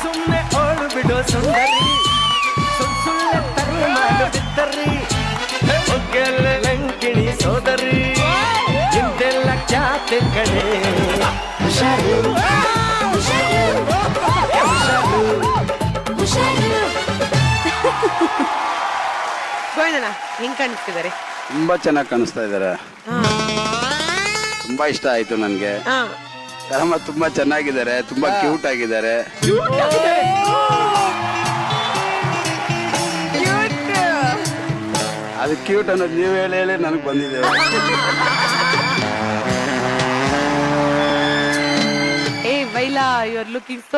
ಸುಮ್ನೆ ಓಡು ಬಿಡೋ ಸುಂದರಿ ಸುಳ್ಳೆ ತರಿ ಮಾಡು ಬಿದ್ದರಿ ಲಂಕಿಣಿ ಸೋದರಿ ಇಂದೆಲ್ಲ ಖ್ಯಾತೆ ಕಡೆ ಹುಷಾರು ಗೋವಿಂದಣ್ಣ ಹೆಂಗ್ ಕಾಣಿಸ್ತಿದ್ದಾರೆ? ತುಂಬಾ ಚೆನ್ನಾಗಿ ಕಾಣಿಸ್ತಾ ಇದಾರೆ. ತುಂಬಾ ಇಷ್ಟ ಆಯ್ತು ನನ್ಗೆ. ಕರಮ ತುಂಬಾ ಚೆನ್ನಾಗಿದ್ದಾರೆ, ತುಂಬಾ ಕ್ಯೂಟ್ ಆಗಿದ್ದಾರೆ. ಅದು ಕ್ಯೂಟ್ ಅನ್ನೋದು ನೀವು ಹೇಳಿ ನನಗೆ ಬಂದಿದೆ. ಏ ವೈಲಾ, ಯು ಆರ್ ಲುಕಿಂಗ್ ಸೋ